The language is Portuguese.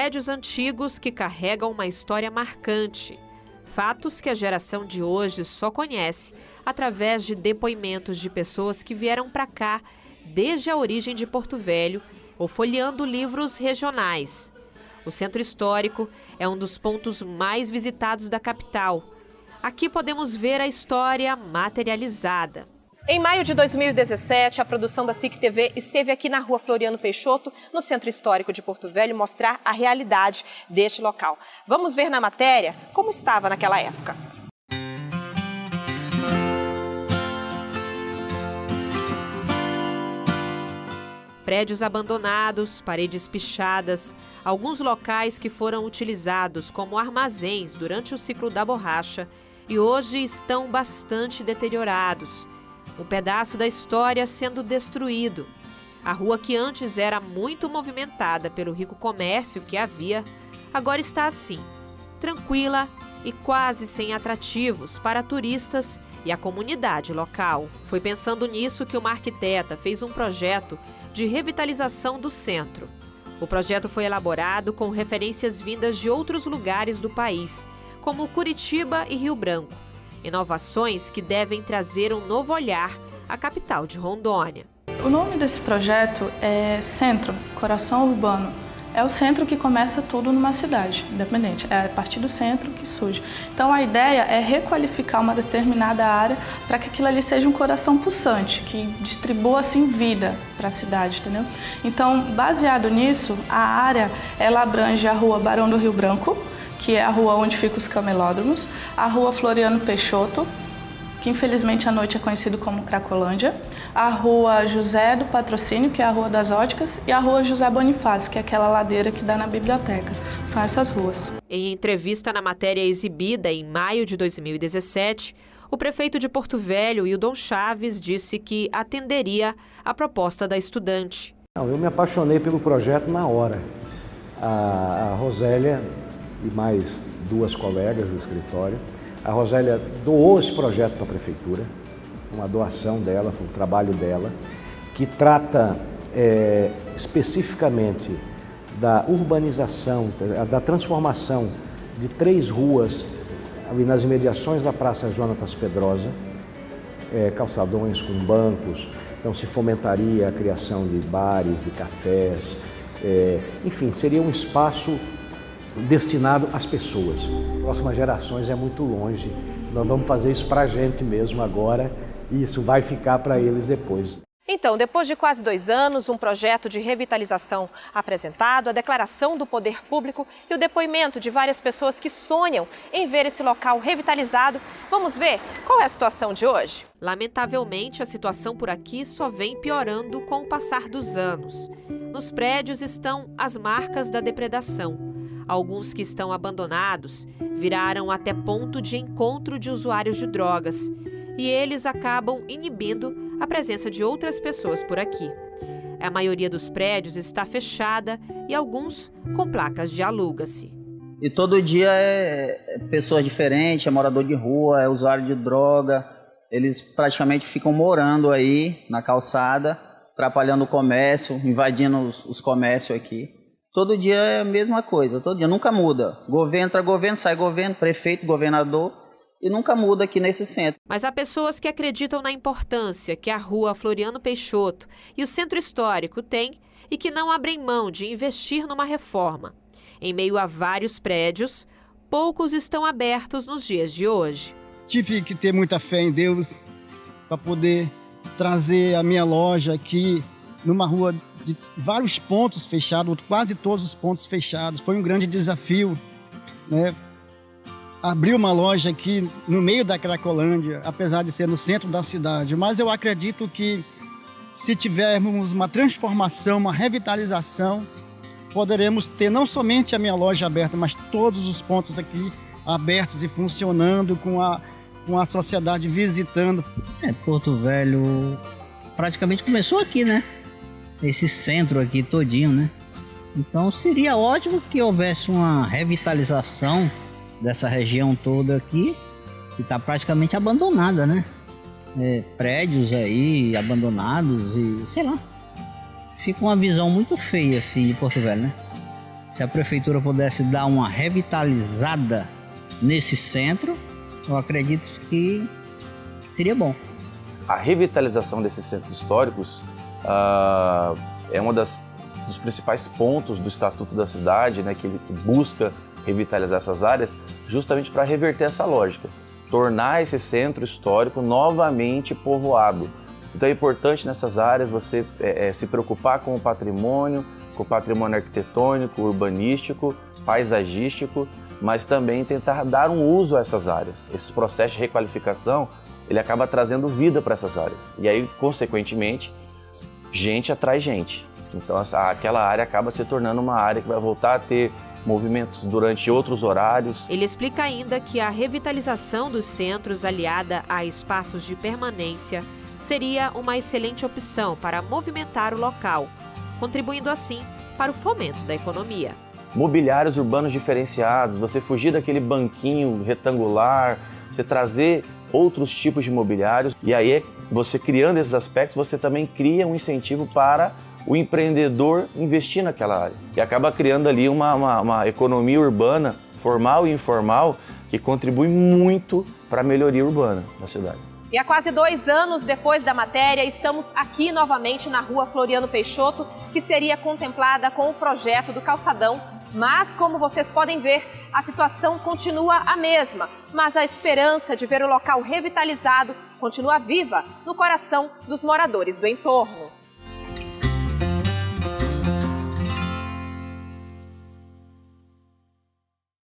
Prédios antigos que carregam uma história marcante. Fatos que a geração de hoje só conhece através de depoimentos de pessoas que vieram para cá desde a origem de Porto Velho ou folheando livros regionais. O Centro Histórico é um dos pontos mais visitados da capital. Aqui podemos ver a história materializada. Em maio de 2017, a produção da SIC TV esteve aqui na Rua Floriano Peixoto, no Centro Histórico de Porto Velho, mostrar a realidade deste local. Vamos ver na matéria como estava naquela época. Prédios abandonados, paredes pichadas, alguns locais que foram utilizados como armazéns durante o ciclo da borracha e hoje estão bastante deteriorados. Um pedaço da história sendo destruído. A rua que antes era muito movimentada pelo rico comércio que havia, agora está assim, tranquila e quase sem atrativos para turistas e a comunidade local. Foi pensando nisso que uma arquiteta fez um projeto de revitalização do centro. O projeto foi elaborado com referências vindas de outros lugares do país, como Curitiba e Rio Branco. Inovações que devem trazer um novo olhar à capital de Rondônia. O nome desse projeto é Centro, Coração Urbano. É o centro que começa tudo numa cidade independente, é a partir do centro que surge. Então a ideia é requalificar uma determinada área para que aquilo ali seja um coração pulsante, que distribua assim vida para a cidade, entendeu? Então, baseado nisso, a área ela abrange a Rua Barão do Rio Branco, que é a rua onde ficam os camelódromos, a Rua Floriano Peixoto, que infelizmente à noite é conhecido como Cracolândia, a Rua José do Patrocínio, que é a Rua das Óticas, e a Rua José Bonifácio, que é aquela ladeira que dá na biblioteca. São essas ruas. Em entrevista na matéria exibida em maio de 2017, o prefeito de Porto Velho, Hildon Chaves, disse que atenderia a proposta da estudante. Eu me apaixonei pelo projeto na hora. A Rosélia e mais duas colegas do escritório. A Rosélia doou esse projeto para a prefeitura, uma doação dela, foi um trabalho dela, que trata especificamente da urbanização, da transformação de 3 ruas ali nas imediações da Praça Jonatas Pedrosa, calçadões com bancos, então se fomentaria a criação de bares, de cafés, enfim, seria um espaço destinado às pessoas. Próximas gerações é muito longe, nós vamos fazer isso para a gente mesmo agora e isso vai ficar para eles depois. Então, depois de quase 2 anos, um projeto de revitalização apresentado, a declaração do poder público e o depoimento de várias pessoas que sonham em ver esse local revitalizado, vamos ver qual é a situação de hoje? Lamentavelmente, a situação por aqui só vem piorando com o passar dos anos. Nos prédios estão as marcas da depredação. Alguns que estão abandonados viraram até ponto de encontro de usuários de drogas e eles acabam inibindo a presença de outras pessoas por aqui. A maioria dos prédios está fechada e alguns com placas de aluga-se. E todo dia é pessoa diferente, é morador de rua, é usuário de droga. Eles praticamente ficam morando aí na calçada, atrapalhando o comércio, invadindo os comércios aqui. Todo dia é a mesma coisa, todo dia, nunca muda. Governo entra governo, sai governo, prefeito, governador, e nunca muda aqui nesse centro. Mas há pessoas que acreditam na importância que a Rua Floriano Peixoto e o Centro Histórico têm e que não abrem mão de investir numa reforma. Em meio a vários prédios, poucos estão abertos nos dias de hoje. Tive que ter muita fé em Deus para poder trazer a minha loja aqui numa rua de vários pontos fechados, quase todos os pontos fechados. Foi um grande desafio, né? Abrir uma loja aqui no meio da Cracolândia, apesar de ser no centro da cidade. Mas eu acredito que se tivermos uma transformação, uma revitalização, poderemos ter não somente a minha loja aberta, mas todos os pontos aqui abertos e funcionando com a sociedade visitando. Porto Velho praticamente começou aqui, né? Esse centro aqui todinho, né? Então seria ótimo que houvesse uma revitalização dessa região toda aqui, que está praticamente abandonada, né? Prédios aí abandonados e sei lá. Fica uma visão muito feia assim de Porto Velho, né? Se a prefeitura pudesse dar uma revitalizada nesse centro, eu acredito que seria bom. A revitalização desses centros históricos é uma dos principais pontos do Estatuto da Cidade, né, que busca revitalizar essas áreas justamente para reverter essa lógica, tornar esse centro histórico novamente povoado. Então é importante nessas áreas você se preocupar com o patrimônio arquitetônico, urbanístico, paisagístico, mas também tentar dar um uso a essas áreas. Esses processos de requalificação, ele acaba trazendo vida para essas áreas. E aí, consequentemente, gente atrai gente. Então aquela área acaba se tornando uma área que vai voltar a ter movimentos durante outros horários. Ele explica ainda que a revitalização dos centros, aliada a espaços de permanência, seria uma excelente opção para movimentar o local, contribuindo assim para o fomento da economia. Mobiliários urbanos diferenciados, você fugir daquele banquinho retangular, você trazer outros tipos de mobiliários, e aí você criando esses aspectos, você também cria um incentivo para o empreendedor investir naquela área. E acaba criando ali uma economia urbana, formal e informal, que contribui muito para a melhoria urbana da cidade. E há quase 2 anos depois da matéria, estamos aqui novamente na rua Floriano Peixoto, que seria contemplada com o projeto do calçadão. Mas, como vocês podem ver, a situação continua a mesma. Mas a esperança de ver o local revitalizado continua viva no coração dos moradores do entorno.